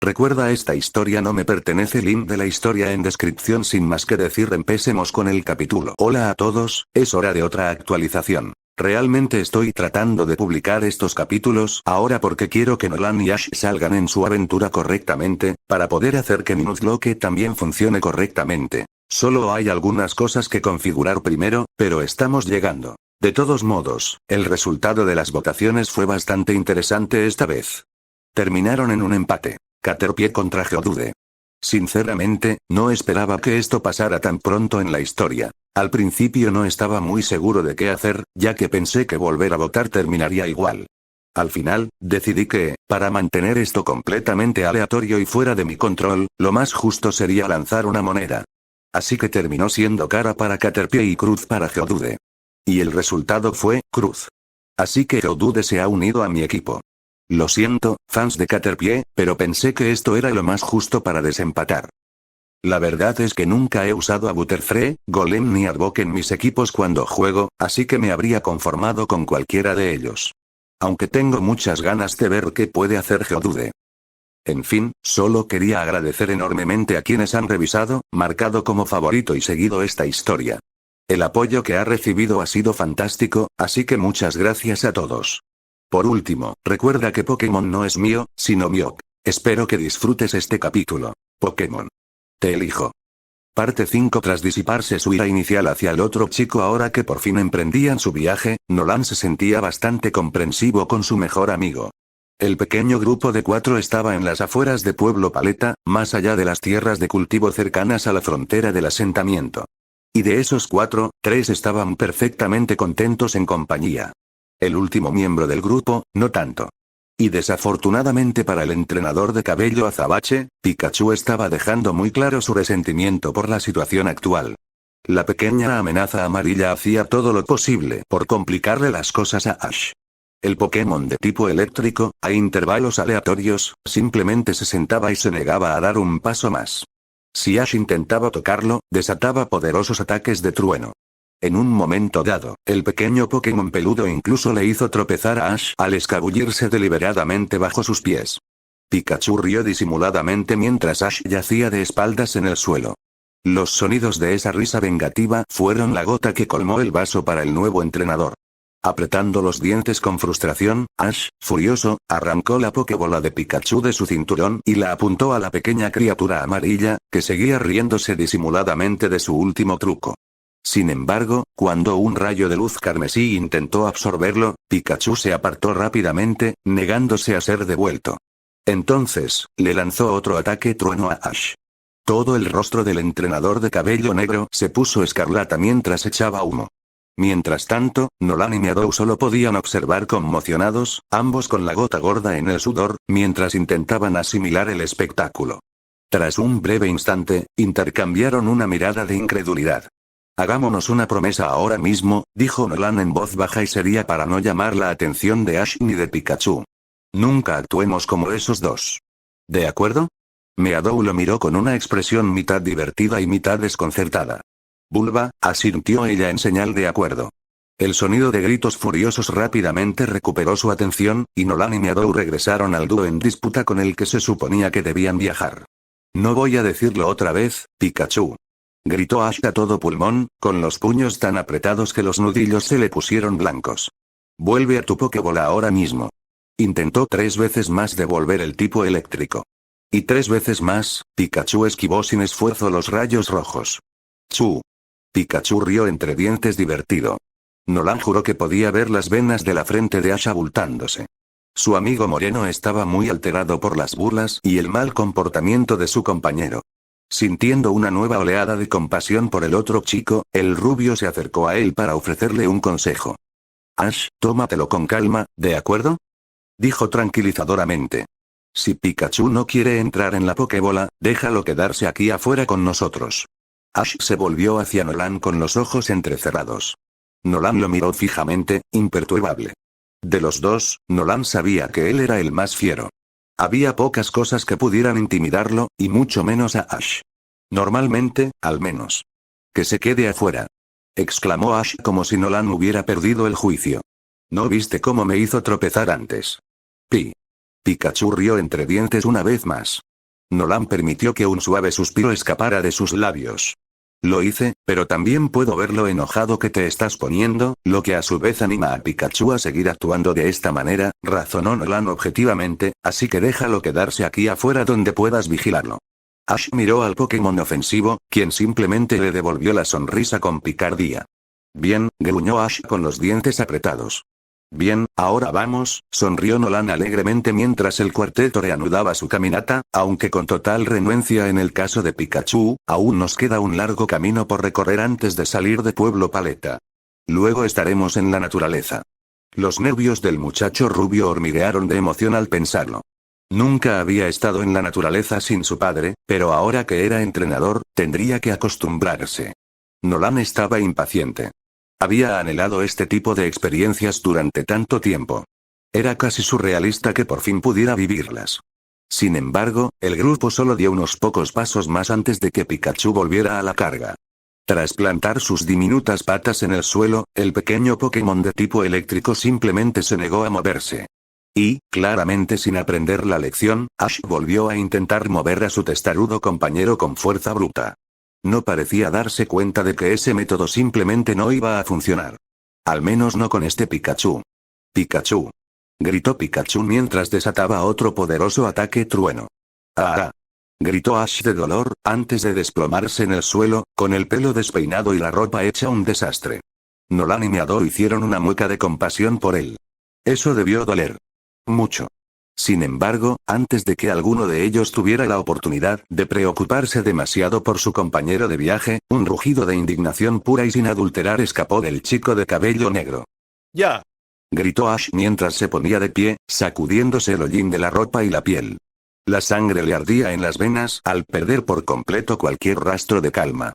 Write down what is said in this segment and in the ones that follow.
Recuerda, esta historia no me pertenece. Link de la historia en descripción. Sin más que decir, empecemos con el capítulo. Hola a todos, es hora de otra actualización. Realmente estoy tratando de publicar estos capítulos ahora porque quiero que Nolan y Ash salgan en su aventura correctamente, para poder hacer que mi Nuzlocke también funcione correctamente. Solo hay algunas cosas que configurar primero, pero estamos llegando. De todos modos, el resultado de las votaciones fue bastante interesante esta vez. Terminaron en un empate. Caterpie contra Geodude. Sinceramente, no esperaba que esto pasara tan pronto en la historia. Al principio no estaba muy seguro de qué hacer, ya que pensé que volver a votar terminaría igual. Al final, decidí que, para mantener esto completamente aleatorio y fuera de mi control, lo más justo sería lanzar una moneda. Así que terminó siendo cara para Caterpie y cruz para Geodude. Y el resultado fue, cruz. Así que Geodude se ha unido a mi equipo. Lo siento, fans de Caterpie, pero pensé que esto era lo más justo para desempatar. La verdad es que nunca he usado a Butterfree, Golem ni Arbok en mis equipos cuando juego, así que me habría conformado con cualquiera de ellos. Aunque tengo muchas ganas de ver qué puede hacer Geodude. En fin, solo quería agradecer enormemente a quienes han revisado, marcado como favorito y seguido esta historia. El apoyo que ha recibido ha sido fantástico, así que muchas gracias a todos. Por último, recuerda que Pokémon no es mío, sino mío. Espero que disfrutes este capítulo. Pokémon. Te elijo. Parte 5. Tras disiparse su ira inicial hacia el otro chico ahora que por fin emprendían su viaje, Nolan se sentía bastante comprensivo con su mejor amigo. El pequeño grupo de 4 estaba en las afueras de Pueblo Paleta, más allá de las tierras de cultivo cercanas a la frontera del asentamiento. Y de esos 4, 3 estaban perfectamente contentos en compañía. El último miembro del grupo, no tanto. Y desafortunadamente para el entrenador de cabello azabache, Pikachu estaba dejando muy claro su resentimiento por la situación actual. La pequeña amenaza amarilla hacía todo lo posible por complicarle las cosas a Ash. El Pokémon de tipo eléctrico, a intervalos aleatorios, simplemente se sentaba y se negaba a dar un paso más. Si Ash intentaba tocarlo, desataba poderosos ataques de trueno. En un momento dado, el pequeño Pokémon peludo incluso le hizo tropezar a Ash al escabullirse deliberadamente bajo sus pies. Pikachu rió disimuladamente mientras Ash yacía de espaldas en el suelo. Los sonidos de esa risa vengativa fueron la gota que colmó el vaso para el nuevo entrenador. Apretando los dientes con frustración, Ash, furioso, arrancó la Pokébola de Pikachu de su cinturón y la apuntó a la pequeña criatura amarilla, que seguía riéndose disimuladamente de su último truco. Sin embargo, cuando un rayo de luz carmesí intentó absorberlo, Pikachu se apartó rápidamente, negándose a ser devuelto. Entonces, le lanzó otro ataque trueno a Ash. Todo el rostro del entrenador de cabello negro se puso escarlata mientras echaba humo. Mientras tanto, Nolan y Meadow solo podían observar conmocionados, ambos con la gota gorda en el sudor, mientras intentaban asimilar el espectáculo. Tras un breve instante, intercambiaron una mirada de incredulidad. Hagámonos una promesa ahora mismo, dijo Nolan en voz baja y seria para no llamar la atención de Ash ni de Pikachu. Nunca actuemos como esos dos. ¿De acuerdo? Meadow lo miró con una expresión mitad divertida y mitad desconcertada. Bulba, asintió ella en señal de acuerdo. El sonido de gritos furiosos rápidamente recuperó su atención, y Nolan y Meadow regresaron al dúo en disputa con el que se suponía que debían viajar. No voy a decirlo otra vez, Pikachu. Gritó Ash a todo pulmón, con los puños tan apretados que los nudillos se le pusieron blancos. Vuelve a tu Pokébola ahora mismo. Intentó 3 veces más devolver el tipo eléctrico. Y 3 veces más, Pikachu esquivó sin esfuerzo los rayos rojos. ¡Chu! Pikachu rió entre dientes divertido. Nolan juró que podía ver las venas de la frente de Ash abultándose. Su amigo moreno estaba muy alterado por las burlas y el mal comportamiento de su compañero. Sintiendo una nueva oleada de compasión por el otro chico, el rubio se acercó a él para ofrecerle un consejo. Ash, tómatelo con calma, ¿de acuerdo? Dijo tranquilizadoramente. Si Pikachu no quiere entrar en la Pokébola, déjalo quedarse aquí afuera con nosotros. Ash se volvió hacia Nolan con los ojos entrecerrados. Nolan lo miró fijamente, imperturbable. De los dos, Nolan sabía que él era el más fiero. Había pocas cosas que pudieran intimidarlo, y mucho menos a Ash. Normalmente, al menos. Que se quede afuera. Exclamó Ash como si Nolan hubiera perdido el juicio. ¿No viste cómo me hizo tropezar antes? Pikachu rió entre dientes una vez más. Nolan permitió que un suave suspiro escapara de sus labios. Lo hice, pero también puedo ver lo enojado que te estás poniendo, lo que a su vez anima a Pikachu a seguir actuando de esta manera, razonó Nolan objetivamente, así que déjalo quedarse aquí afuera donde puedas vigilarlo. Ash miró al Pokémon ofensivo, quien simplemente le devolvió la sonrisa con picardía. Bien, gruñó Ash con los dientes apretados. Bien, ahora vamos, sonrió Nolan alegremente mientras el cuarteto reanudaba su caminata, aunque con total renuencia en el caso de Pikachu, aún nos queda un largo camino por recorrer antes de salir de Pueblo Paleta. Luego estaremos en la naturaleza. Los nervios del muchacho rubio hormiguearon de emoción al pensarlo. Nunca había estado en la naturaleza sin su padre, pero ahora que era entrenador, tendría que acostumbrarse. Nolan estaba impaciente. Había anhelado este tipo de experiencias durante tanto tiempo. Era casi surrealista que por fin pudiera vivirlas. Sin embargo, el grupo solo dio unos pocos pasos más antes de que Pikachu volviera a la carga. Tras plantar sus diminutas patas en el suelo, el pequeño Pokémon de tipo eléctrico simplemente se negó a moverse. Y, claramente sin aprender la lección, Ash volvió a intentar mover a su testarudo compañero con fuerza bruta. No parecía darse cuenta de que ese método simplemente no iba a funcionar. Al menos no con este Pikachu. ¡Pikachu! Gritó Pikachu mientras desataba otro poderoso ataque trueno. ¡Ah! Gritó Ash de dolor, antes de desplomarse en el suelo, con el pelo despeinado y la ropa hecha un desastre. Nolan y Meadow hicieron una mueca de compasión por él. Eso debió doler. Mucho. Sin embargo, antes de que alguno de ellos tuviera la oportunidad de preocuparse demasiado por su compañero de viaje, un rugido de indignación pura y sin adulterar escapó del chico de cabello negro. ¡Ya! Gritó Ash mientras se ponía de pie, sacudiéndose el hollín de la ropa y la piel. La sangre le ardía en las venas al perder por completo cualquier rastro de calma.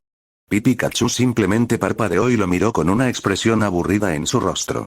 Pikachu simplemente parpadeó y lo miró con una expresión aburrida en su rostro.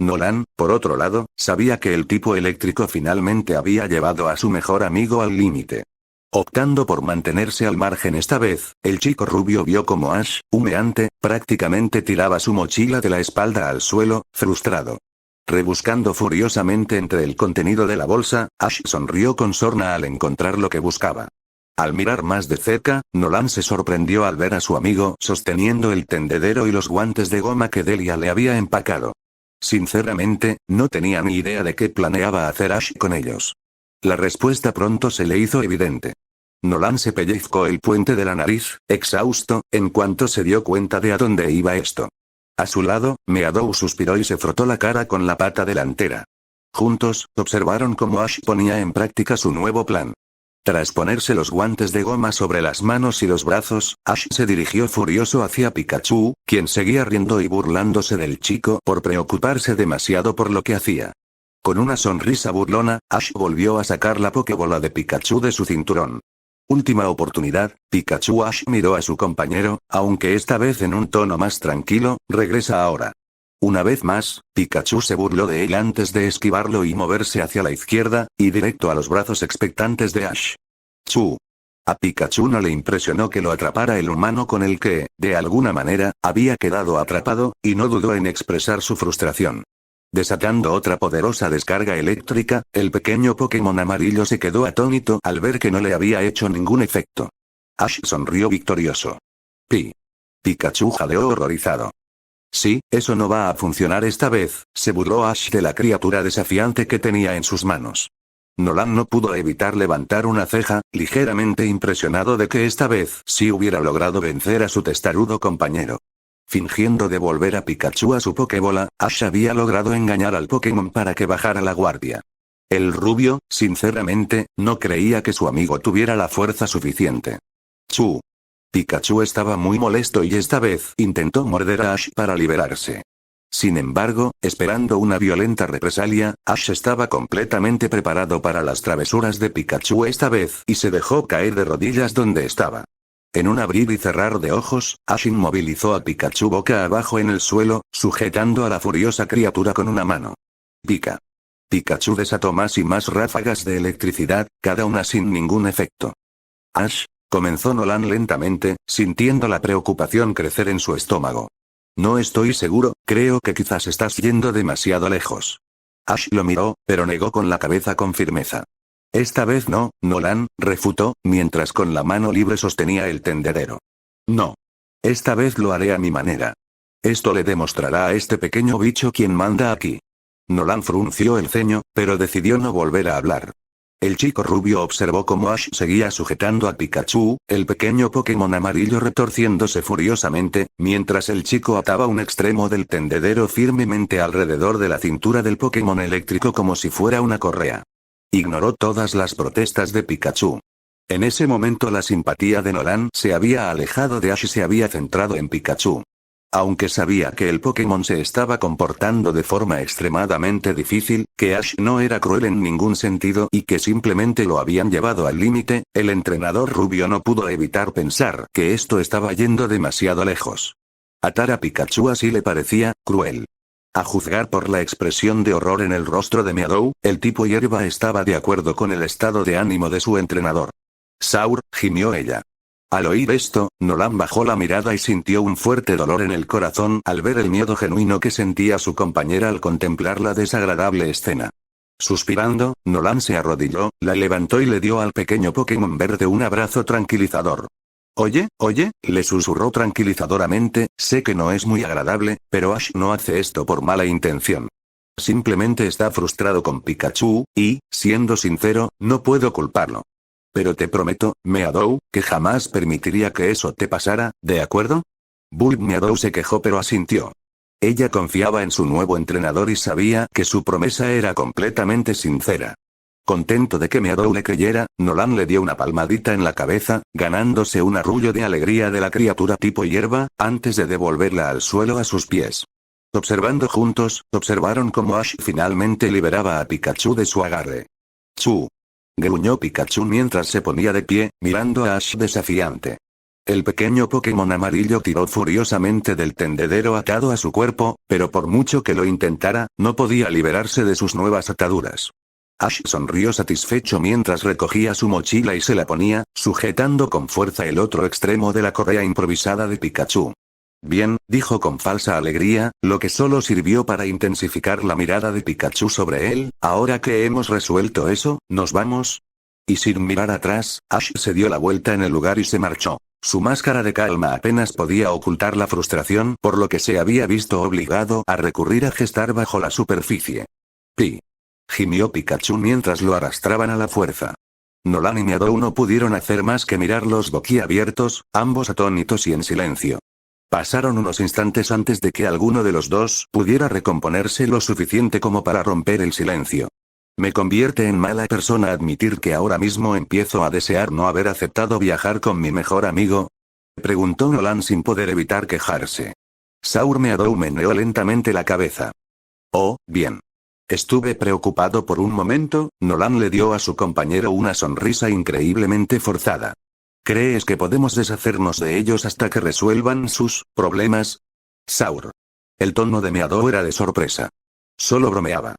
Nolan, por otro lado, sabía que el tipo eléctrico finalmente había llevado a su mejor amigo al límite. Optando por mantenerse al margen esta vez, el chico rubio vio como Ash, humeante, prácticamente tiraba su mochila de la espalda al suelo, frustrado. Rebuscando furiosamente entre el contenido de la bolsa, Ash sonrió con sorna al encontrar lo que buscaba. Al mirar más de cerca, Nolan se sorprendió al ver a su amigo sosteniendo el tendedero y los guantes de goma que Delia le había empacado. Sinceramente, no tenía ni idea de qué planeaba hacer Ash con ellos. La respuesta pronto se le hizo evidente. Nolan se pellizcó el puente de la nariz, exhausto, en cuanto se dio cuenta de a dónde iba esto. A su lado, Meadow suspiró y se frotó la cara con la pata delantera. Juntos, observaron cómo Ash ponía en práctica su nuevo plan. Tras ponerse los guantes de goma sobre las manos y los brazos, Ash se dirigió furioso hacia Pikachu, quien seguía riendo y burlándose del chico por preocuparse demasiado por lo que hacía. Con una sonrisa burlona, Ash volvió a sacar la Pokébola de Pikachu de su cinturón. Última oportunidad, Pikachu. Ash miró a su compañero, aunque esta vez en un tono más tranquilo, regresa ahora. Una vez más, Pikachu se burló de él antes de esquivarlo y moverse hacia la izquierda, y directo a los brazos expectantes de Ash. ¡Chu! A Pikachu no le impresionó que lo atrapara el humano con el que, de alguna manera, había quedado atrapado, y no dudó en expresar su frustración. Desatando otra poderosa descarga eléctrica, el pequeño Pokémon amarillo se quedó atónito al ver que no le había hecho ningún efecto. Ash sonrió victorioso. Pikachu jadeó horrorizado. Sí, eso no va a funcionar esta vez, se burló Ash de la criatura desafiante que tenía en sus manos. Nolan no pudo evitar levantar una ceja, ligeramente impresionado de que esta vez sí hubiera logrado vencer a su testarudo compañero. Fingiendo devolver a Pikachu a su Pokébola, Ash había logrado engañar al Pokémon para que bajara la guardia. El rubio, sinceramente, no creía que su amigo tuviera la fuerza suficiente. ¡Chu! Pikachu estaba muy molesto y esta vez intentó morder a Ash para liberarse. Sin embargo, esperando una violenta represalia, Ash estaba completamente preparado para las travesuras de Pikachu esta vez y se dejó caer de rodillas donde estaba. En un abrir y cerrar de ojos, Ash inmovilizó a Pikachu boca abajo en el suelo, sujetando a la furiosa criatura con una mano. Pikachu desató más y más ráfagas de electricidad, cada una sin ningún efecto. Ash, comenzó Nolan lentamente, sintiendo la preocupación crecer en su estómago. No estoy seguro, creo que quizás estás yendo demasiado lejos. Ash lo miró, pero negó con la cabeza con firmeza. Esta vez no, Nolan, refutó, mientras con la mano libre sostenía el tendedero. No. Esta vez lo haré a mi manera. Esto le demostrará a este pequeño bicho quién manda aquí. Nolan frunció el ceño, pero decidió no volver a hablar. El chico rubio observó cómo Ash seguía sujetando a Pikachu, el pequeño Pokémon amarillo retorciéndose furiosamente, mientras el chico ataba un extremo del tendedero firmemente alrededor de la cintura del Pokémon eléctrico como si fuera una correa. Ignoró todas las protestas de Pikachu. En ese momento la simpatía de Nolan se había alejado de Ash y se había centrado en Pikachu. Aunque sabía que el Pokémon se estaba comportando de forma extremadamente difícil, que Ash no era cruel en ningún sentido y que simplemente lo habían llevado al límite, el entrenador rubio no pudo evitar pensar que esto estaba yendo demasiado lejos. Atar a Pikachu así le parecía cruel. A juzgar por la expresión de horror en el rostro de Meadow, el tipo hierba estaba de acuerdo con el estado de ánimo de su entrenador. Saur, gimió ella. Al oír esto, Nolan bajó la mirada y sintió un fuerte dolor en el corazón al ver el miedo genuino que sentía su compañera al contemplar la desagradable escena. Suspirando, Nolan se arrodilló, la levantó y le dio al pequeño Pokémon verde un abrazo tranquilizador. Oye, le susurró tranquilizadoramente, sé que no es muy agradable, pero Ash no hace esto por mala intención. Simplemente está frustrado con Pikachu, y, siendo sincero, no puedo culparlo. Pero te prometo, Meadow, que jamás permitiría que eso te pasara, ¿de acuerdo? Meadow se quejó pero asintió. Ella confiaba en su nuevo entrenador y sabía que su promesa era completamente sincera. Contento de que Meadow le creyera, Nolan le dio una palmadita en la cabeza, ganándose un arrullo de alegría de la criatura tipo hierba, antes de devolverla al suelo a sus pies. Observando juntos, observaron cómo Ash finalmente liberaba a Pikachu de su agarre. ¡Chu! Gruñó Pikachu mientras se ponía de pie, mirando a Ash desafiante. El pequeño Pokémon amarillo tiró furiosamente del tendedero atado a su cuerpo, pero por mucho que lo intentara, no podía liberarse de sus nuevas ataduras. Ash sonrió satisfecho mientras recogía su mochila y se la ponía, sujetando con fuerza el otro extremo de la correa improvisada de Pikachu. Bien, dijo con falsa alegría, lo que solo sirvió para intensificar la mirada de Pikachu sobre él. Ahora que hemos resuelto eso, ¿nos vamos? Y sin mirar atrás, Ash se dio la vuelta en el lugar y se marchó. Su máscara de calma apenas podía ocultar la frustración por lo que se había visto obligado a recurrir a gestar bajo la superficie. Pi. Gimió Pikachu mientras lo arrastraban a la fuerza. Nolan y Meadow no pudieron hacer más que mirarlos boquiabiertos, ambos atónitos y en silencio. Pasaron unos instantes antes de que alguno de los dos pudiera recomponerse lo suficiente como para romper el silencio. ¿Me convierte en mala persona admitir que ahora mismo empiezo a desear no haber aceptado viajar con mi mejor amigo? Preguntó Nolan sin poder evitar quejarse. Saur Meadow meneó lentamente la cabeza. Oh, bien. Estuve preocupado por un momento. Nolan le dio a su compañero una sonrisa increíblemente forzada. ¿Crees que podemos deshacernos de ellos hasta que resuelvan sus problemas? Saur. El tono de Meadow era de sorpresa. Solo bromeaba.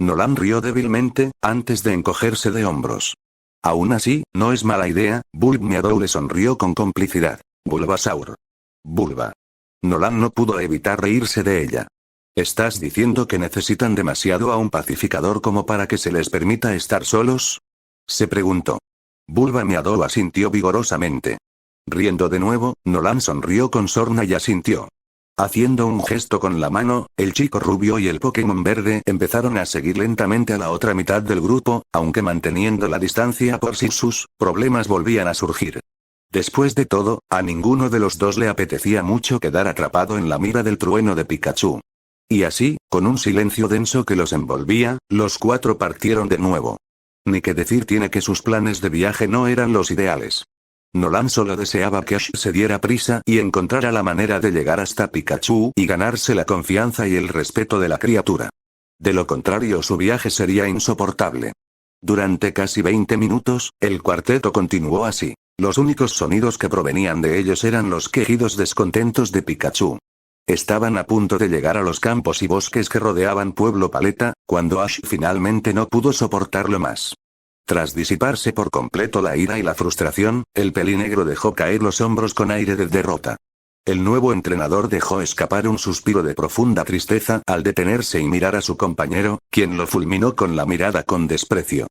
Nolan rió débilmente, antes de encogerse de hombros. Aún así, no es mala idea. Meadow le sonrió con complicidad. Bulbasaur. Bulba. Nolan no pudo evitar reírse de ella. ¿Estás diciendo que necesitan demasiado a un pacificador como para que se les permita estar solos? Se preguntó. Meadow asintió vigorosamente. Riendo de nuevo, Nolan sonrió con sorna y asintió. Haciendo un gesto con la mano, el chico rubio y el Pokémon verde empezaron a seguir lentamente a la otra mitad del grupo, aunque manteniendo la distancia por si sus problemas volvían a surgir. Después de todo, a ninguno de los dos le apetecía mucho quedar atrapado en la mira del trueno de Pikachu. Y así, con un silencio denso que los envolvía, los cuatro partieron de nuevo. Ni que decir tiene que sus planes de viaje no eran los ideales. Nolan solo deseaba que Ash se diera prisa y encontrara la manera de llegar hasta Pikachu y ganarse la confianza y el respeto de la criatura. De lo contrario su viaje sería insoportable. Durante casi 20 minutos, el cuarteto continuó así. Los únicos sonidos que provenían de ellos eran los quejidos descontentos de Pikachu. Estaban a punto de llegar a los campos y bosques que rodeaban Pueblo Paleta, cuando Ash finalmente no pudo soportarlo más. Tras disiparse por completo la ira y la frustración, el pelinegro dejó caer los hombros con aire de derrota. El nuevo entrenador dejó escapar un suspiro de profunda tristeza al detenerse y mirar a su compañero, quien lo fulminó con la mirada con desprecio.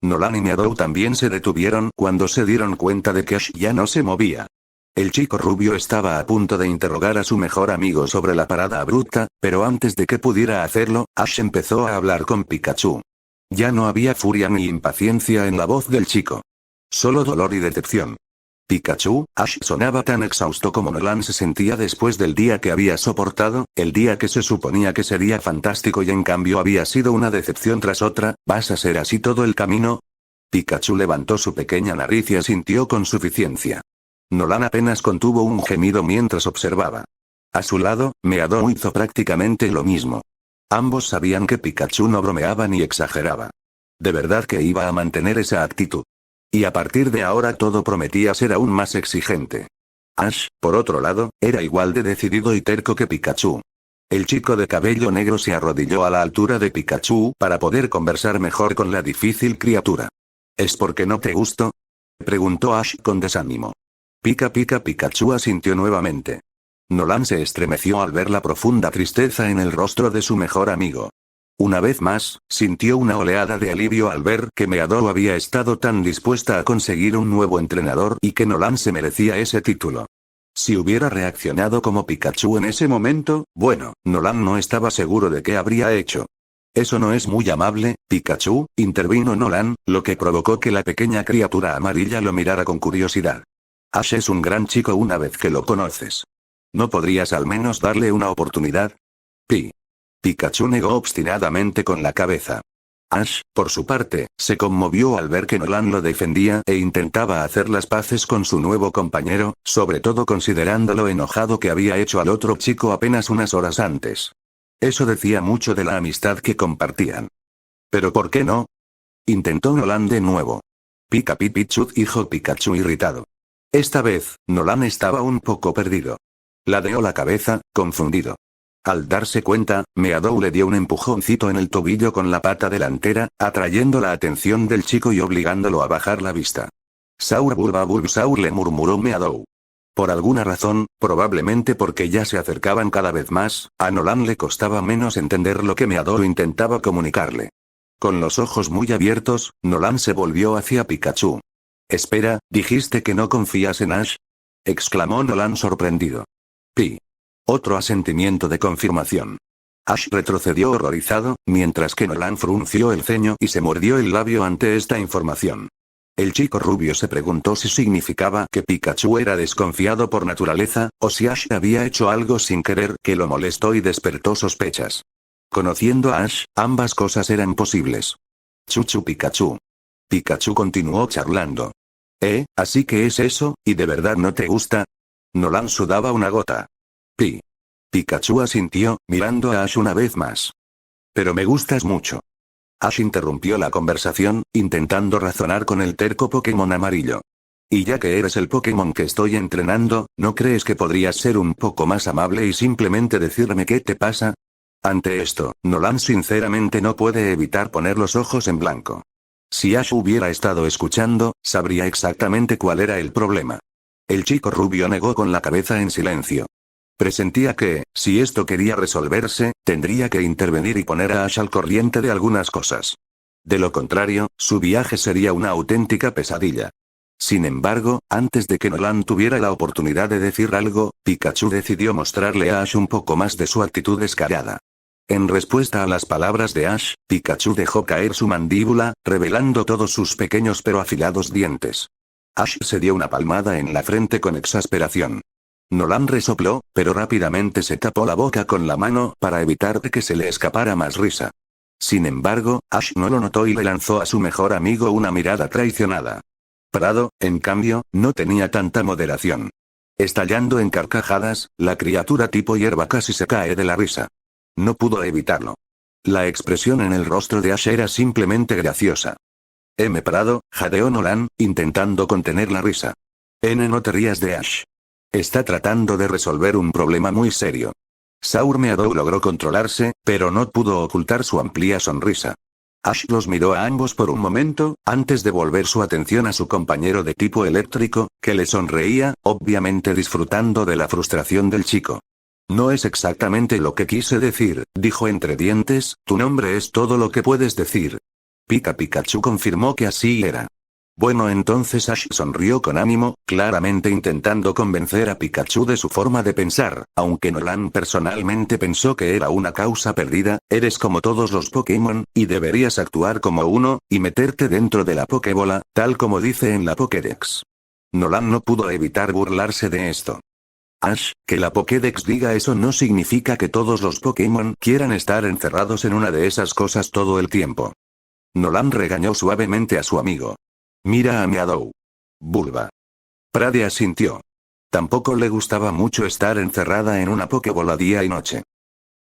Nolan y Meadow también se detuvieron cuando se dieron cuenta de que Ash ya no se movía. El chico rubio estaba a punto de interrogar a su mejor amigo sobre la parada abrupta, pero antes de que pudiera hacerlo, Ash empezó a hablar con Pikachu. Ya no había furia ni impaciencia en la voz del chico. Solo dolor y decepción. Pikachu, Ash sonaba tan exhausto como Nolan se sentía después del día que había soportado, el día que se suponía que sería fantástico y en cambio había sido una decepción tras otra. ¿Vas a ser así todo el camino? Pikachu levantó su pequeña nariz y asintió con suficiencia. Nolan apenas contuvo un gemido mientras observaba. A su lado, Meadow hizo prácticamente lo mismo. Ambos sabían que Pikachu no bromeaba ni exageraba. De verdad que iba a mantener esa actitud. Y a partir de ahora todo prometía ser aún más exigente. Ash, por otro lado, era igual de decidido y terco que Pikachu. El chico de cabello negro se arrodilló a la altura de Pikachu para poder conversar mejor con la difícil criatura. ¿Es porque no te gusto? Preguntó Ash con desánimo. Pikachu asintió nuevamente. Nolan se estremeció al ver la profunda tristeza en el rostro de su mejor amigo. Una vez más, sintió una oleada de alivio al ver que Meadow había estado tan dispuesta a conseguir un nuevo entrenador y que Nolan se merecía ese título. Si hubiera reaccionado como Pikachu en ese momento, bueno, Nolan no estaba seguro de qué habría hecho. Eso no es muy amable, Pikachu, intervino Nolan, lo que provocó que la pequeña criatura amarilla lo mirara con curiosidad. Ash es un gran chico una vez que lo conoces. ¿No podrías al menos darle una oportunidad? Pikachu negó obstinadamente con la cabeza. Ash, por su parte, se conmovió al ver que Nolan lo defendía e intentaba hacer las paces con su nuevo compañero, sobre todo considerando lo enojado que había hecho al otro chico apenas unas horas antes. Eso decía mucho de la amistad que compartían. ¿Pero por qué no? Intentó Nolan de nuevo. Pichu, dijo Pikachu irritado. Esta vez, Nolan estaba un poco perdido. Ladeó la cabeza, confundido. Al darse cuenta, Meadow le dio un empujoncito en el tobillo con la pata delantera, atrayendo la atención del chico y obligándolo a bajar la vista. Saur Bulbasaur, le murmuró Meadow. Por alguna razón, probablemente porque ya se acercaban cada vez más, a Nolan le costaba menos entender lo que Meadow intentaba comunicarle. Con los ojos muy abiertos, Nolan se volvió hacia Pikachu. Espera, ¿dijiste que no confías en Ash? Exclamó Nolan sorprendido. Otro asentimiento de confirmación. Ash retrocedió horrorizado, mientras que Nolan frunció el ceño y se mordió el labio ante esta información. El chico rubio se preguntó si significaba que Pikachu era desconfiado por naturaleza, o si Ash había hecho algo sin querer que lo molestó y despertó sospechas. Conociendo a Ash, ambas cosas eran posibles. Chuchu Pikachu. Pikachu continuó charlando. ¿Así que es eso, y de verdad no te gusta? Nolan sudaba una gota. Pikachu asintió, mirando a Ash una vez más. Pero me gustas mucho. Ash interrumpió la conversación, intentando razonar con el terco Pokémon amarillo. Y ya que eres el Pokémon que estoy entrenando, ¿no crees que podrías ser un poco más amable y simplemente decirme qué te pasa? Ante esto, Nolan sinceramente no puede evitar poner los ojos en blanco. Si Ash hubiera estado escuchando, sabría exactamente cuál era el problema. El chico rubio negó con la cabeza en silencio. Presentía que, si esto quería resolverse, tendría que intervenir y poner a Ash al corriente de algunas cosas. De lo contrario, su viaje sería una auténtica pesadilla. Sin embargo, antes de que Nolan tuviera la oportunidad de decir algo, Pikachu decidió mostrarle a Ash un poco más de su actitud descarada. En respuesta a las palabras de Ash, Pikachu dejó caer su mandíbula, revelando todos sus pequeños pero afilados dientes. Ash se dio una palmada en la frente con exasperación. Nolan resopló, pero rápidamente se tapó la boca con la mano para evitar que se le escapara más risa. Sin embargo, Ash no lo notó y le lanzó a su mejor amigo una mirada traicionada. Prado, en cambio, no tenía tanta moderación. Estallando en carcajadas, la criatura tipo hierba casi se cae de la risa. No pudo evitarlo. La expresión en el rostro de Ash era simplemente graciosa. Prado, jadeó Nolan, intentando contener la risa. No te rías de Ash. Está tratando de resolver un problema muy serio. Saur Meadow logró controlarse, pero no pudo ocultar su amplia sonrisa. Ash los miró a ambos por un momento, antes de volver su atención a su compañero de tipo eléctrico, que le sonreía, obviamente disfrutando de la frustración del chico. No es exactamente lo que quise decir, dijo entre dientes, tu nombre es todo lo que puedes decir. Pikachu confirmó que así era. Bueno, entonces Ash sonrió con ánimo, claramente intentando convencer a Pikachu de su forma de pensar, aunque Nolan personalmente pensó que era una causa perdida. Eres como todos los Pokémon, y deberías actuar como uno, y meterte dentro de la Pokébola, tal como dice en la Pokédex. Nolan no pudo evitar burlarse de esto. Ash, que la Pokédex diga eso no significa que todos los Pokémon quieran estar encerrados en una de esas cosas todo el tiempo. Nolan regañó suavemente a su amigo. Mira a Meadow. Bulba. Prade asintió. Tampoco le gustaba mucho estar encerrada en una Pokébola día y noche.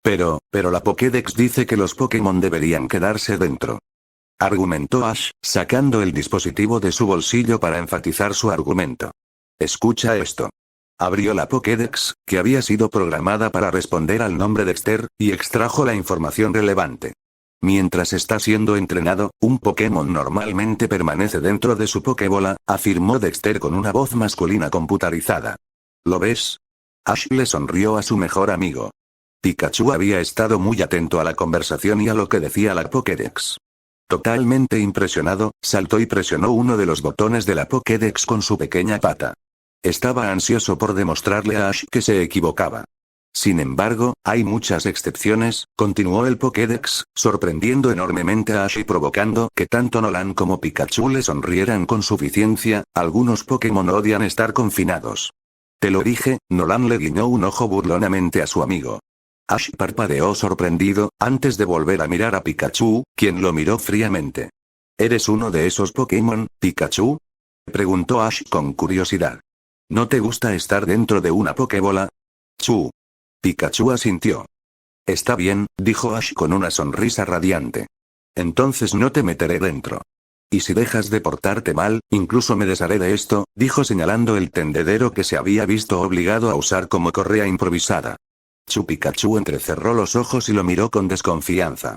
Pero la Pokédex dice que los Pokémon deberían quedarse dentro. Argumentó Ash, sacando el dispositivo de su bolsillo para enfatizar su argumento. Escucha esto. Abrió la Pokédex, que había sido programada para responder al nombre Dexter, y extrajo la información relevante. Mientras está siendo entrenado, un Pokémon normalmente permanece dentro de su Pokébola, afirmó Dexter con una voz masculina computarizada. ¿Lo ves? Ash le sonrió a su mejor amigo. Pikachu había estado muy atento a la conversación y a lo que decía la Pokédex. Totalmente impresionado, saltó y presionó uno de los botones de la Pokédex con su pequeña pata. Estaba ansioso por demostrarle a Ash que se equivocaba. Sin embargo, hay muchas excepciones, continuó el Pokédex, sorprendiendo enormemente a Ash y provocando que tanto Nolan como Pikachu le sonrieran con suficiencia. Algunos Pokémon odian estar confinados. Te lo dije, Nolan le guiñó un ojo burlonamente a su amigo. Ash parpadeó sorprendido, antes de volver a mirar a Pikachu, quien lo miró fríamente. ¿Eres uno de esos Pokémon, Pikachu? Preguntó Ash con curiosidad. ¿No te gusta estar dentro de una Pokébola? Chu. Pikachu asintió. Está bien, dijo Ash con una sonrisa radiante. Entonces no te meteré dentro. Y si dejas de portarte mal, incluso me desharé de esto, dijo señalando el tendedero que se había visto obligado a usar como correa improvisada. Pikachu entrecerró los ojos y lo miró con desconfianza.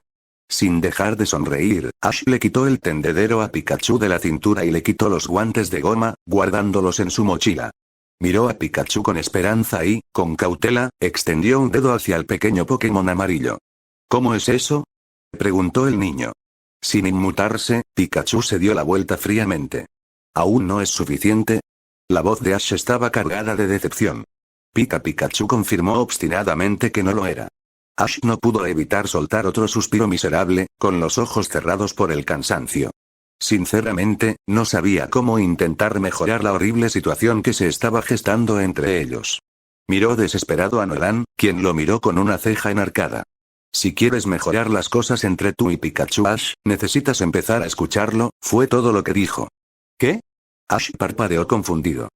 Sin dejar de sonreír, Ash le quitó el tendedero a Pikachu de la cintura y le quitó los guantes de goma, guardándolos en su mochila. Miró a Pikachu con esperanza y, con cautela, extendió un dedo hacia el pequeño Pokémon amarillo. ¿Cómo es eso? Preguntó el niño. Sin inmutarse, Pikachu se dio la vuelta fríamente. ¿Aún no es suficiente? La voz de Ash estaba cargada de decepción. Pikachu confirmó obstinadamente que no lo era. Ash no pudo evitar soltar otro suspiro miserable, con los ojos cerrados por el cansancio. Sinceramente, no sabía cómo intentar mejorar la horrible situación que se estaba gestando entre ellos. Miró desesperado a Nolan, quien lo miró con una ceja enarcada. Si quieres mejorar las cosas entre tú y Pikachu Ash, necesitas empezar a escucharlo, fue todo lo que dijo. ¿Qué? Ash parpadeó confundido.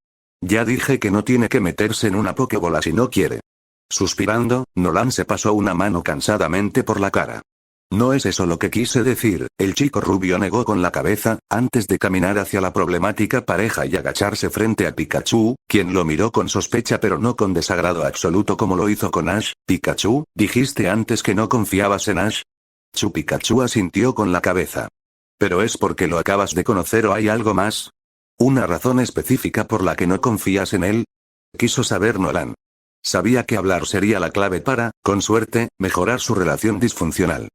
Ya dije que no tiene que meterse en una Pokébola si no quiere. Suspirando, Nolan se pasó una mano cansadamente por la cara. No es eso lo que quise decir, el chico rubio negó con la cabeza, antes de caminar hacia la problemática pareja y agacharse frente a Pikachu, quien lo miró con sospecha pero no con desagrado absoluto como lo hizo con Ash. Pikachu, dijiste antes que no confiabas en Ash. Pikachu asintió con la cabeza. ¿Pero es porque lo acabas de conocer o hay algo más? ¿Una razón específica por la que no confías en él? Quiso saber Nolan. Sabía que hablar sería la clave para, con suerte, mejorar su relación disfuncional.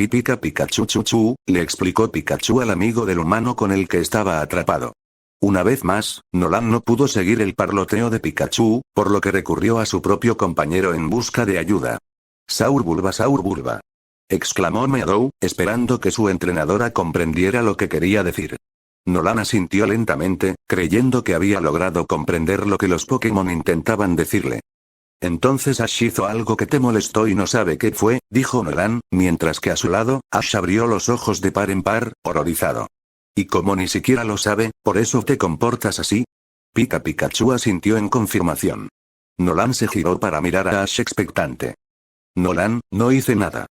Pikachu chuchu, le explicó Pikachu al amigo del humano con el que estaba atrapado. Una vez más, Nolan no pudo seguir el parloteo de Pikachu, por lo que recurrió a su propio compañero en busca de ayuda. Saur Bulba, exclamó Meadow, esperando que su entrenadora comprendiera lo que quería decir. Nolan asintió lentamente, creyendo que había logrado comprender lo que los Pokémon intentaban decirle. Entonces Ash hizo algo que te molestó y no sabe qué fue, dijo Nolan, mientras que a su lado, Ash abrió los ojos de par en par, horrorizado. Y como ni siquiera lo sabe, ¿por eso te comportas así? Pikachu asintió en confirmación. Nolan se giró para mirar a Ash expectante. Nolan, no hice nada.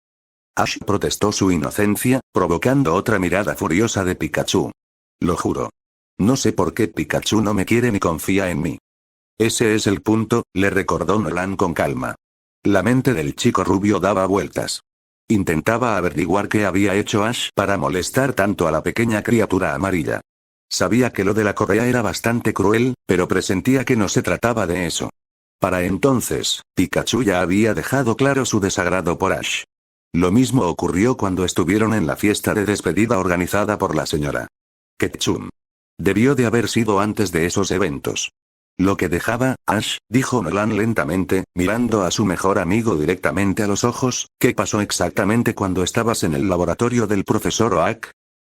Ash protestó su inocencia, provocando otra mirada furiosa de Pikachu. Lo juro. No sé por qué Pikachu no me quiere ni confía en mí. Ese es el punto, le recordó Nolan con calma. La mente del chico rubio daba vueltas. Intentaba averiguar qué había hecho Ash para molestar tanto a la pequeña criatura amarilla. Sabía que lo de la correa era bastante cruel, pero presentía que no se trataba de eso. Para entonces, Pikachu ya había dejado claro su desagrado por Ash. Lo mismo ocurrió cuando estuvieron en la fiesta de despedida organizada por la señora Ketchum. Debió de haber sido antes de esos eventos. Lo que dejaba, Ash, dijo Nolan lentamente, mirando a su mejor amigo directamente a los ojos, ¿qué pasó exactamente cuando estabas en el laboratorio del profesor Oak?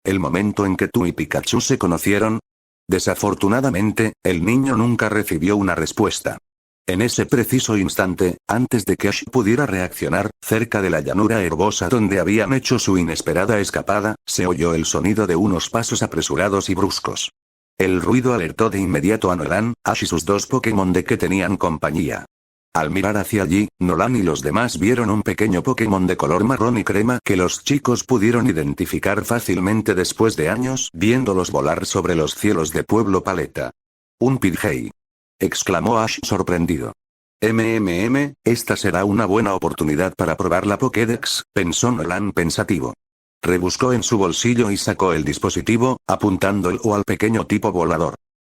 ¿El momento en que tú y Pikachu se conocieron? Desafortunadamente, el niño nunca recibió una respuesta. En ese preciso instante, antes de que Ash pudiera reaccionar, cerca de la llanura herbosa donde habían hecho su inesperada escapada, se oyó el sonido de unos pasos apresurados y bruscos. El ruido alertó de inmediato a Nolan, Ash y sus dos Pokémon de que tenían compañía. Al mirar hacia allí, Nolan y los demás vieron un pequeño Pokémon de color marrón y crema que los chicos pudieron identificar fácilmente después de años viéndolos volar sobre los cielos de Pueblo Paleta. ¡Un Pidgey!, exclamó Ash sorprendido. Esta será una buena oportunidad para probar la Pokédex, pensó Nolan pensativo. Rebuscó en su bolsillo y sacó el dispositivo, apuntándolo al pequeño tipo volador.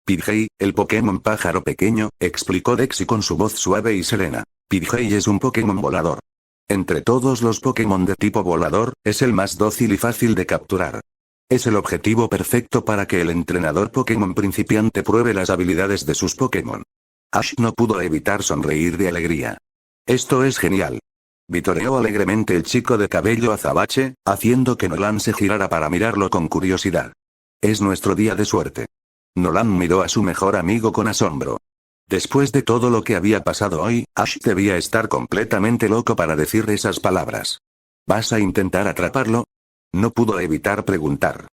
Pidgey, el Pokémon pájaro pequeño, explicó Dexy con su voz suave y serena. Pidgey es un Pokémon volador. Entre todos los Pokémon de tipo volador, es el más dócil y fácil de capturar. Es el objetivo perfecto para que el entrenador Pokémon principiante pruebe las habilidades de sus Pokémon. Ash no pudo evitar sonreír de alegría. Esto es genial. Vitoreó alegremente el chico de cabello azabache, haciendo que Nolan se girara para mirarlo con curiosidad. Es nuestro día de suerte. Nolan miró a su mejor amigo con asombro. Después de todo lo que había pasado hoy, Ash debía estar completamente loco para decir esas palabras. ¿Vas a intentar atraparlo? No pudo evitar preguntar.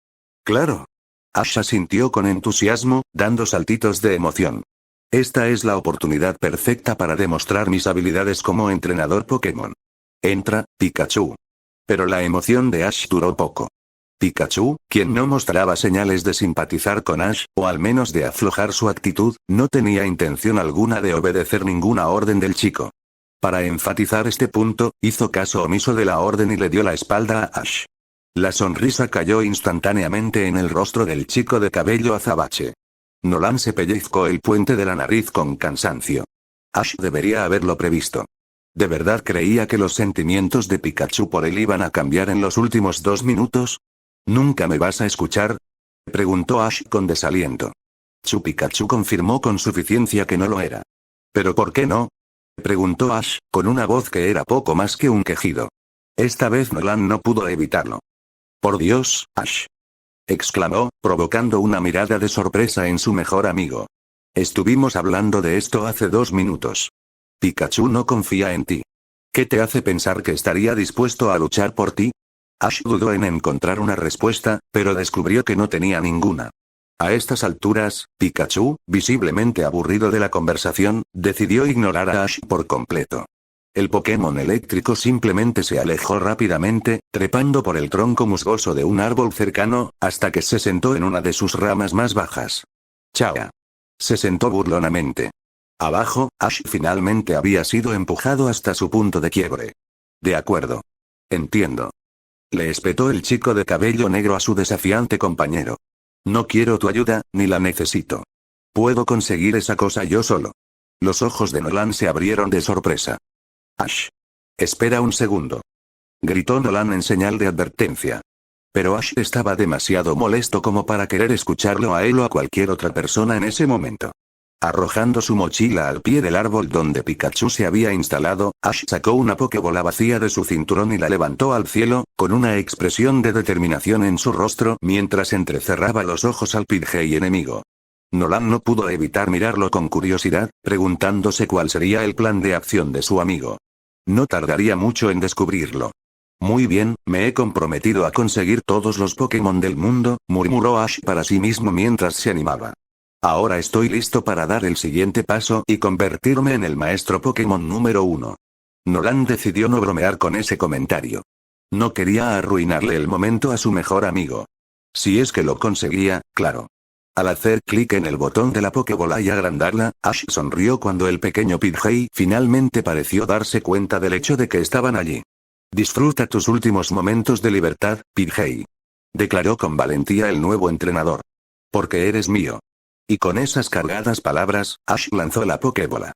Claro. Ash asintió con entusiasmo, dando saltitos de emoción. Esta es la oportunidad perfecta para demostrar mis habilidades como entrenador Pokémon. Entra, Pikachu. Pero la emoción de Ash duró poco. Pikachu, quien no mostraba señales de simpatizar con Ash, o al menos de aflojar su actitud, no tenía intención alguna de obedecer ninguna orden del chico. Para enfatizar este punto, hizo caso omiso de la orden y le dio la espalda a Ash. La sonrisa cayó instantáneamente en el rostro del chico de cabello azabache. Nolan se pellizcó el puente de la nariz con cansancio. Ash debería haberlo previsto. ¿De verdad creía que los sentimientos de Pikachu por él iban a cambiar en los últimos 2 minutos? ¿Nunca me vas a escuchar?, preguntó Ash con desaliento. Pikachu confirmó con suficiencia que no lo era. ¿Pero por qué no?, preguntó Ash, con una voz que era poco más que un quejido. Esta vez Nolan no pudo evitarlo. Por Dios, Ash, exclamó, provocando una mirada de sorpresa en su mejor amigo. Estuvimos hablando de esto hace 2 minutos. Pikachu no confía en ti. ¿Qué te hace pensar que estaría dispuesto a luchar por ti? Ash dudó en encontrar una respuesta, pero descubrió que no tenía ninguna. A estas alturas, Pikachu, visiblemente aburrido de la conversación, decidió ignorar a Ash por completo. El Pokémon eléctrico simplemente se alejó rápidamente, trepando por el tronco musgoso de un árbol cercano, hasta que se sentó en una de sus ramas más bajas. ¡Chao! Se sentó burlonamente. Abajo, Ash finalmente había sido empujado hasta su punto de quiebre. De acuerdo. Entiendo. Le espetó el chico de cabello negro a su desafiante compañero. No quiero tu ayuda, ni la necesito. Puedo conseguir esa cosa yo solo. Los ojos de Nolan se abrieron de sorpresa. Ash. Espera un segundo. Gritó Nolan en señal de advertencia. Pero Ash estaba demasiado molesto como para querer escucharlo a él o a cualquier otra persona en ese momento. Arrojando su mochila al pie del árbol donde Pikachu se había instalado, Ash sacó una Pokébola vacía de su cinturón y la levantó al cielo, con una expresión de determinación en su rostro mientras entrecerraba los ojos al Pidgey enemigo. Nolan no pudo evitar mirarlo con curiosidad, preguntándose cuál sería el plan de acción de su amigo. No tardaría mucho en descubrirlo. Muy bien, me he comprometido a conseguir todos los Pokémon del mundo, murmuró Ash para sí mismo mientras se animaba. Ahora estoy listo para dar el siguiente paso y convertirme en el maestro Pokémon número 1. Nolan decidió no bromear con ese comentario. No quería arruinarle el momento a su mejor amigo. Si es que lo conseguía, claro. Al hacer clic en el botón de la Pokébola y agrandarla, Ash sonrió cuando el pequeño Pidgey finalmente pareció darse cuenta del hecho de que estaban allí. Disfruta tus últimos momentos de libertad, Pidgey, declaró con valentía el nuevo entrenador. Porque eres mío. Y con esas cargadas palabras, Ash lanzó la Pokébola.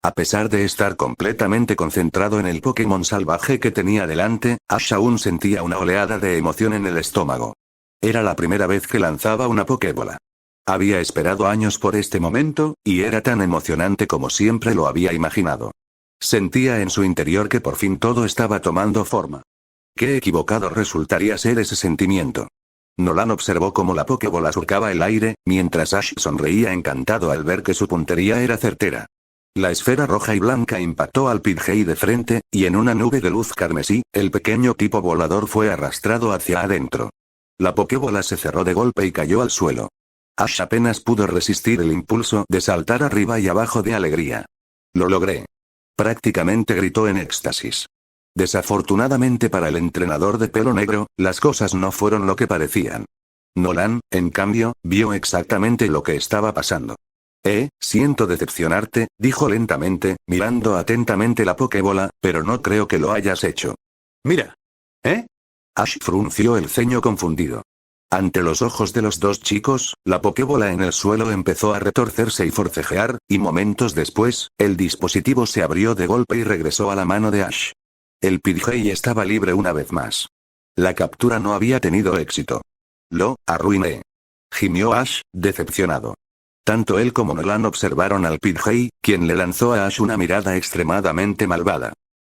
A pesar de estar completamente concentrado en el Pokémon salvaje que tenía delante, Ash aún sentía una oleada de emoción en el estómago. Era la primera vez que lanzaba una Pokébola. Había esperado años por este momento, y era tan emocionante como siempre lo había imaginado. Sentía en su interior que por fin todo estaba tomando forma. Qué equivocado resultaría ser ese sentimiento. Nolan observó cómo la Pokébola surcaba el aire, mientras Ash sonreía encantado al ver que su puntería era certera. La esfera roja y blanca impactó al Pidgey de frente, y en una nube de luz carmesí, el pequeño tipo volador fue arrastrado hacia adentro. La Pokébola se cerró de golpe y cayó al suelo. Ash apenas pudo resistir el impulso de saltar arriba y abajo de alegría. Lo logré. Prácticamente gritó en éxtasis. Desafortunadamente para el entrenador de pelo negro, las cosas no fueron lo que parecían. Nolan, en cambio, vio exactamente lo que estaba pasando. Siento decepcionarte, dijo lentamente, mirando atentamente la Pokébola, pero no creo que lo hayas hecho. Mira. Ash frunció el ceño confundido. Ante los ojos de los dos chicos, la Pokébola en el suelo empezó a retorcerse y forcejear, y momentos después, el dispositivo se abrió de golpe y regresó a la mano de Ash. El Pidgey estaba libre una vez más. La captura no había tenido éxito. Lo arruiné. Gimió Ash, decepcionado. Tanto él como Nolan observaron al Pidgey, quien le lanzó a Ash una mirada extremadamente malvada.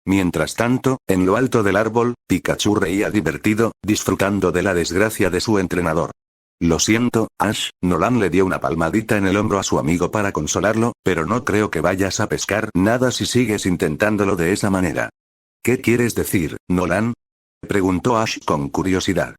Mientras tanto, en lo alto del árbol, Pikachu reía divertido, disfrutando de la desgracia de su entrenador. Lo siento, Ash, Nolan le dio una palmadita en el hombro a su amigo para consolarlo, pero no creo que vayas a pescar nada si sigues intentándolo de esa manera. ¿Qué quieres decir, Nolan? Preguntó Ash con curiosidad.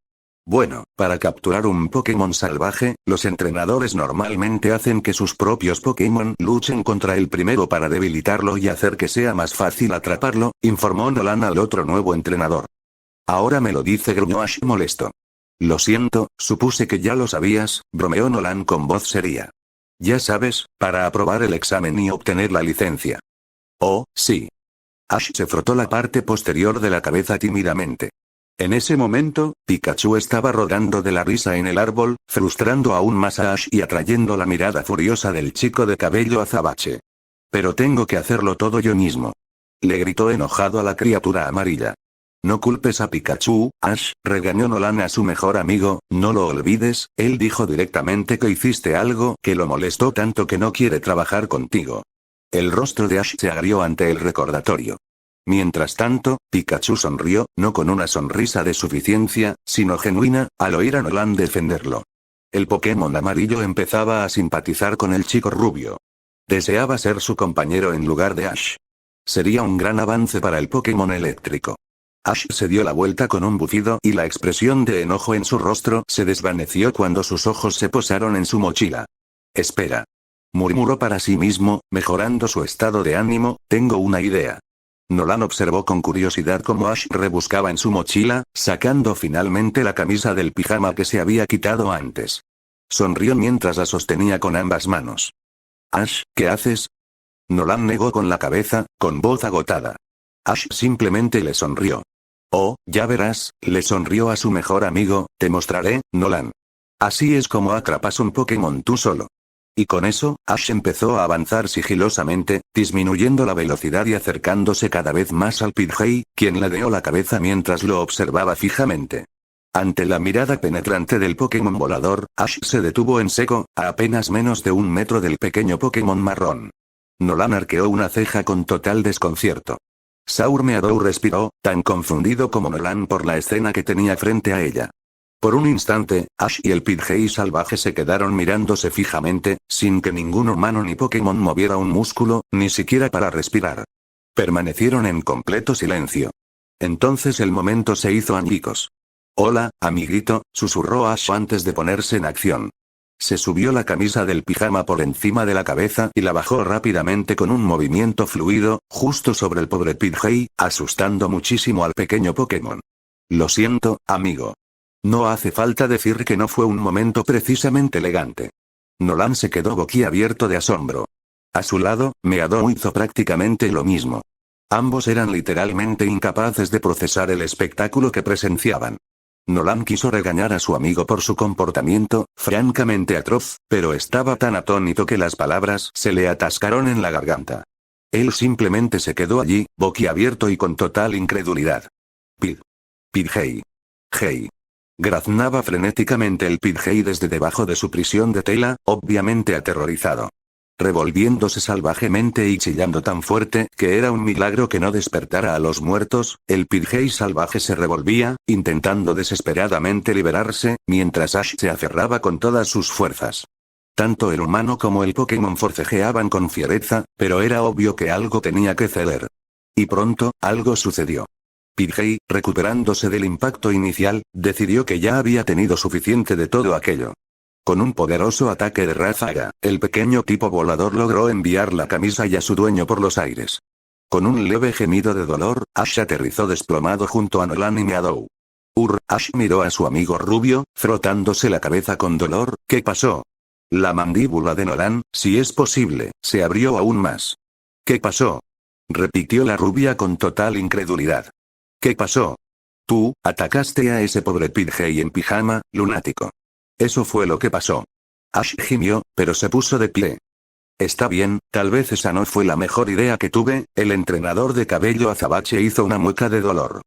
Bueno, para capturar un Pokémon salvaje, los entrenadores normalmente hacen que sus propios Pokémon luchen contra el primero para debilitarlo y hacer que sea más fácil atraparlo, informó Nolan al otro nuevo entrenador. Ahora me lo dice, gruñó Ash molesto. Lo siento, supuse que ya lo sabías, bromeó Nolan con voz seria. Ya sabes, para aprobar el examen y obtener la licencia. Oh, sí. Ash se frotó la parte posterior de la cabeza tímidamente. En ese momento, Pikachu estaba rodando de la risa en el árbol, frustrando aún más a Ash y atrayendo la mirada furiosa del chico de cabello azabache. Pero tengo que hacerlo todo yo mismo. Le gritó enojado a la criatura amarilla. No culpes a Pikachu, Ash, regañó Nolan a su mejor amigo, no lo olvides, él dijo directamente que hiciste algo que lo molestó tanto que no quiere trabajar contigo. El rostro de Ash se agrió ante el recordatorio. Mientras tanto, Pikachu sonrió, no con una sonrisa de suficiencia, sino genuina, al oír a Nolan defenderlo. El Pokémon amarillo empezaba a simpatizar con el chico rubio. Deseaba ser su compañero en lugar de Ash. Sería un gran avance para el Pokémon eléctrico. Ash se dio la vuelta con un bufido y la expresión de enojo en su rostro se desvaneció cuando sus ojos se posaron en su mochila. Espera. Murmuró para sí mismo, mejorando su estado de ánimo, tengo una idea. Nolan observó con curiosidad cómo Ash rebuscaba en su mochila, sacando finalmente la camisa del pijama que se había quitado antes. Sonrió mientras la sostenía con ambas manos. Ash, ¿qué haces? Nolan negó con la cabeza, con voz agotada. Ash simplemente le sonrió. Oh, ya verás, le sonrió a su mejor amigo, te mostraré, Nolan. Así es como atrapas un Pokémon tú solo. Y con eso, Ash empezó a avanzar sigilosamente, disminuyendo la velocidad y acercándose cada vez más al Pidgey, quien ladeó la cabeza mientras lo observaba fijamente. Ante la mirada penetrante del Pokémon volador, Ash se detuvo en seco, a apenas menos de 1 metro del pequeño Pokémon marrón. Nolan arqueó una ceja con total desconcierto. Saur Meadow respiró, tan confundido como Nolan por la escena que tenía frente a ella. Por un instante, Ash y el Pidgey salvaje se quedaron mirándose fijamente, sin que ningún humano ni Pokémon moviera un músculo, ni siquiera para respirar. Permanecieron en completo silencio. Entonces el momento se hizo añicos. Hola, amiguito, susurró Ash antes de ponerse en acción. Se subió la camisa del pijama por encima de la cabeza y la bajó rápidamente con un movimiento fluido, justo sobre el pobre Pidgey, asustando muchísimo al pequeño Pokémon. Lo siento, amigo. No hace falta decir que no fue un momento precisamente elegante. Nolan se quedó boquiabierto de asombro. A su lado, Meadow hizo prácticamente lo mismo. Ambos eran literalmente incapaces de procesar el espectáculo que presenciaban. Nolan quiso regañar a su amigo por su comportamiento, francamente atroz, pero estaba tan atónito que las palabras se le atascaron en la garganta. Él simplemente se quedó allí, boquiabierto y con total incredulidad. Pidgey. Hey. Graznaba frenéticamente el Pidgey desde debajo de su prisión de tela, obviamente aterrorizado. Revolviéndose salvajemente y chillando tan fuerte que era un milagro que no despertara a los muertos, el Pidgey salvaje se revolvía, intentando desesperadamente liberarse, mientras Ash se aferraba con todas sus fuerzas. Tanto el humano como el Pokémon forcejeaban con fiereza, pero era obvio que algo tenía que ceder. Y pronto, algo sucedió. Pidgey, recuperándose del impacto inicial, decidió que ya había tenido suficiente de todo aquello. Con un poderoso ataque de ráfaga, el pequeño tipo volador logró enviar la camisa y a su dueño por los aires. Con un leve gemido de dolor, Ash aterrizó desplomado junto a Nolan y Meadow. Ash miró a su amigo rubio, frotándose la cabeza con dolor. ¿Qué pasó? La mandíbula de Nolan, si es posible, se abrió aún más. ¿Qué pasó? Repitió la rubia con total incredulidad. ¿Qué pasó? Tú, atacaste a ese pobre Pidgey en pijama, lunático. Eso fue lo que pasó. Ash gimió, pero se puso de pie. Está bien, tal vez esa no fue la mejor idea que tuve. El entrenador de cabello azabache hizo una mueca de dolor.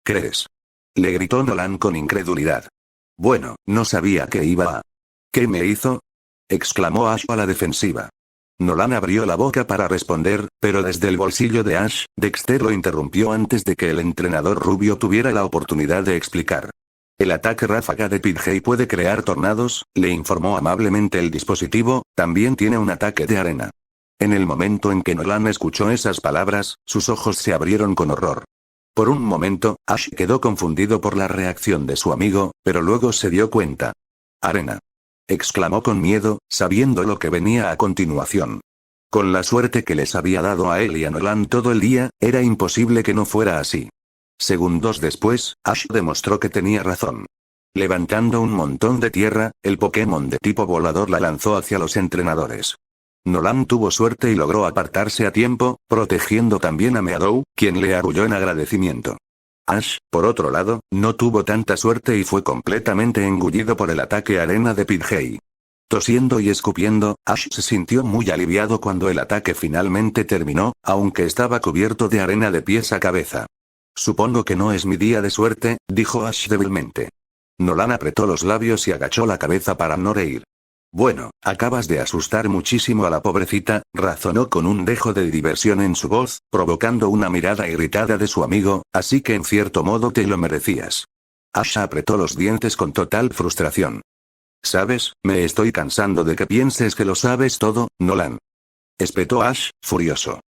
¿Crees? Le gritó Nolan con incredulidad. Bueno, no sabía que iba a... ¿Qué me hizo? Exclamó Ash a la defensiva. Nolan abrió la boca para responder, pero desde el bolsillo de Ash, Dexter lo interrumpió antes de que el entrenador rubio tuviera la oportunidad de explicar. El ataque ráfaga de Pidgey puede crear tornados, le informó amablemente el dispositivo, también tiene un ataque de arena. En el momento en que Nolan escuchó esas palabras, sus ojos se abrieron con horror. Por un momento, Ash quedó confundido por la reacción de su amigo, pero luego se dio cuenta. Arena. Exclamó con miedo, sabiendo lo que venía a continuación. Con la suerte que les había dado a él y a Nolan todo el día, era imposible que no fuera así. Segundos después, Ash demostró que tenía razón. Levantando un montón de tierra, el Pokémon de tipo volador la lanzó hacia los entrenadores. Nolan tuvo suerte y logró apartarse a tiempo, protegiendo también a Meadow, quien le arrulló en agradecimiento. Ash, por otro lado, no tuvo tanta suerte y fue completamente engullido por el ataque arena de Pidgey. Tosiendo y escupiendo, Ash se sintió muy aliviado cuando el ataque finalmente terminó, aunque estaba cubierto de arena de pies a cabeza. Supongo que no es mi día de suerte, dijo Ash débilmente. Nolan apretó los labios y agachó la cabeza para no reír. Bueno, acabas de asustar muchísimo a la pobrecita, razonó con un dejo de diversión en su voz, provocando una mirada irritada de su amigo, así que en cierto modo te lo merecías. Ash apretó los dientes con total frustración. ¿Sabes? Me estoy cansando de que pienses que lo sabes todo, Nolan. Espetó Ash, furioso.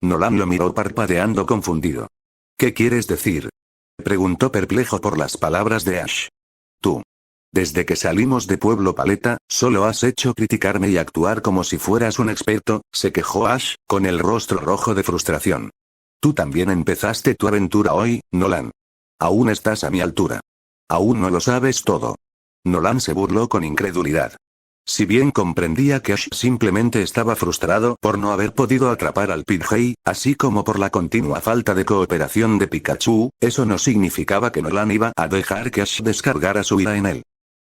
Nolan lo miró parpadeando confundido. ¿Qué quieres decir? Preguntó perplejo por las palabras de Ash. Tú. Desde que salimos de Pueblo Paleta, solo has hecho criticarme y actuar como si fueras un experto, se quejó Ash, con el rostro rojo de frustración. Tú también empezaste tu aventura hoy, Nolan. Aún estás a mi altura. Aún no lo sabes todo. Nolan se burló con incredulidad. Si bien comprendía que Ash simplemente estaba frustrado por no haber podido atrapar al Pidgey, así como por la continua falta de cooperación de Pikachu, eso no significaba que Nolan iba a dejar que Ash descargara su ira en él.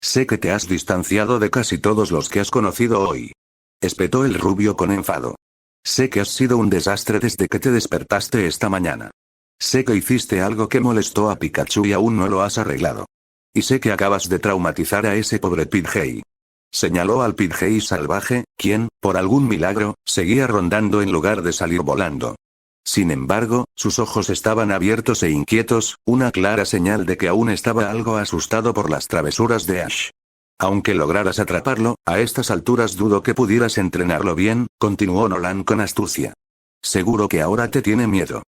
Sé que te has distanciado de casi todos los que has conocido hoy. Espetó el rubio con enfado. Sé que has sido un desastre desde que te despertaste esta mañana. Sé que hiciste algo que molestó a Pikachu y aún no lo has arreglado. Y sé que acabas de traumatizar a ese pobre Pidgey. Señaló al Pidgey salvaje, quien, por algún milagro, seguía rondando en lugar de salir volando. Sin embargo, sus ojos estaban abiertos e inquietos, una clara señal de que aún estaba algo asustado por las travesuras de Ash. Aunque lograras atraparlo, a estas alturas dudo que pudieras entrenarlo bien, continuó Nolan con astucia. Seguro que ahora te tiene miedo.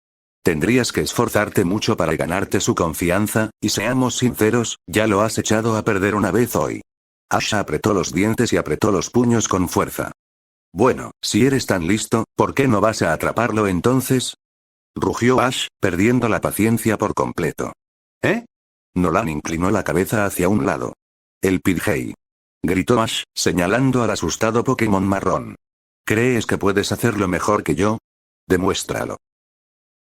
Tendrías que esforzarte mucho para ganarte su confianza, y seamos sinceros, ya lo has echado a perder una vez hoy. Ash apretó los dientes y apretó los puños con fuerza. Bueno, si eres tan listo, ¿por qué no vas a atraparlo entonces? Rugió Ash, perdiendo la paciencia por completo. ¿Eh? Nolan inclinó la cabeza hacia un lado. El Pidgey. Gritó Ash, señalando al asustado Pokémon marrón. ¿Crees que puedes hacerlo mejor que yo? Demuéstralo.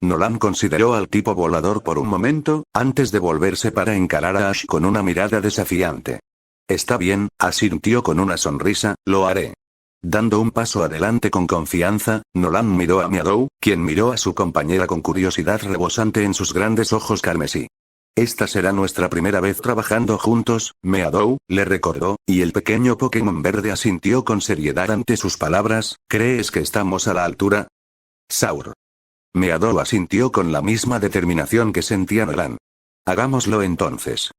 Nolan consideró al tipo volador por un momento, antes de volverse para encarar a Ash con una mirada desafiante. Está bien, asintió con una sonrisa, lo haré. Dando un paso adelante con confianza, Nolan miró a Meadow, quien miró a su compañera con curiosidad rebosante en sus grandes ojos carmesí. Esta será nuestra primera vez trabajando juntos, Meadow, le recordó, y el pequeño Pokémon verde asintió con seriedad ante sus palabras. ¿Crees que estamos a la altura? Saur. Meadow asintió con la misma determinación que sentía Nolan. Hagámoslo entonces,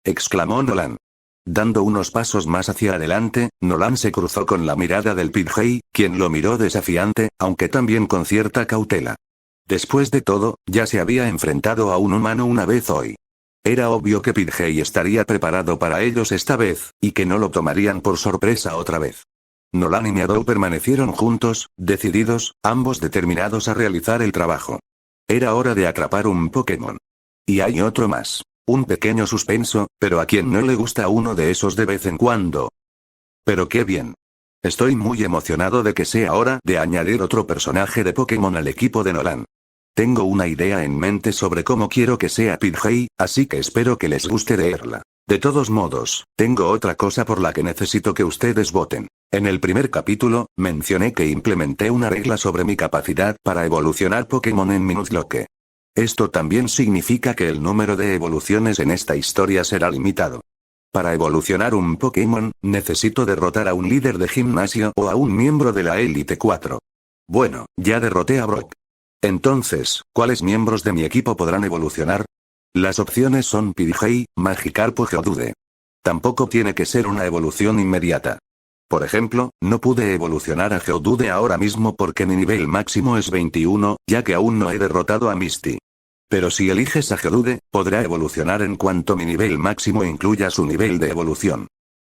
exclamó Nolan. Dando unos pasos más hacia adelante, Nolan se cruzó con la mirada del Pidgey, quien lo miró desafiante, aunque también con cierta cautela. Después de todo, ya se había enfrentado a un humano una vez hoy. Era obvio que Pidgey estaría preparado para ellos esta vez, y que no lo tomarían por sorpresa otra vez. Nolan y Meadow permanecieron juntos, decididos, ambos determinados a realizar el trabajo. Era hora de atrapar un Pokémon. Y hay otro más. Un pequeño suspenso, pero a quien no le gusta uno de esos de vez en cuando. Pero qué bien. Estoy muy emocionado de que sea hora de añadir otro personaje de Pokémon al equipo de Nolan. Tengo una idea en mente sobre cómo quiero que sea Pidgey, así que espero que les guste leerla. De todos modos, tengo otra cosa por la que necesito que ustedes voten. En el primer capítulo, mencioné que implementé una regla sobre mi capacidad para evolucionar Pokémon en mi Nuzlocke. Esto también significa que el número de evoluciones en esta historia será limitado. Para evolucionar un Pokémon, necesito derrotar a un líder de gimnasio o a un miembro de la Elite 4. Bueno, ya derroté a Brock. Entonces, ¿cuáles miembros de mi equipo podrán evolucionar? Las opciones son Pidgey, Magikarp o Geodude. Tampoco tiene que ser una evolución inmediata. Por ejemplo, no pude evolucionar a Geodude ahora mismo porque mi nivel máximo es 21, ya que aún no he derrotado a Misty. Pero si eliges a Geodude, podrá evolucionar en cuanto mi nivel máximo incluya su nivel de evolución.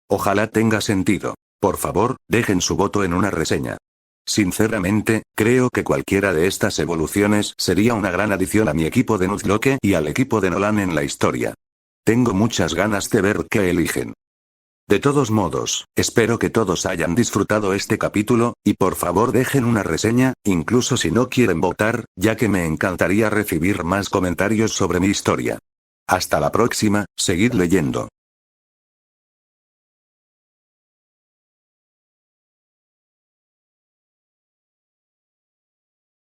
Ojalá tenga sentido. Por favor, dejen su voto en una reseña. Sinceramente, creo que cualquiera de estas evoluciones sería una gran adición a mi equipo de Nuzlocke y al equipo de Nolan en la historia. Tengo muchas ganas de ver qué eligen. De todos modos, espero que todos hayan disfrutado este capítulo, y por favor dejen una reseña, incluso si no quieren votar, ya que me encantaría recibir más comentarios sobre mi historia. Hasta la próxima, seguid leyendo.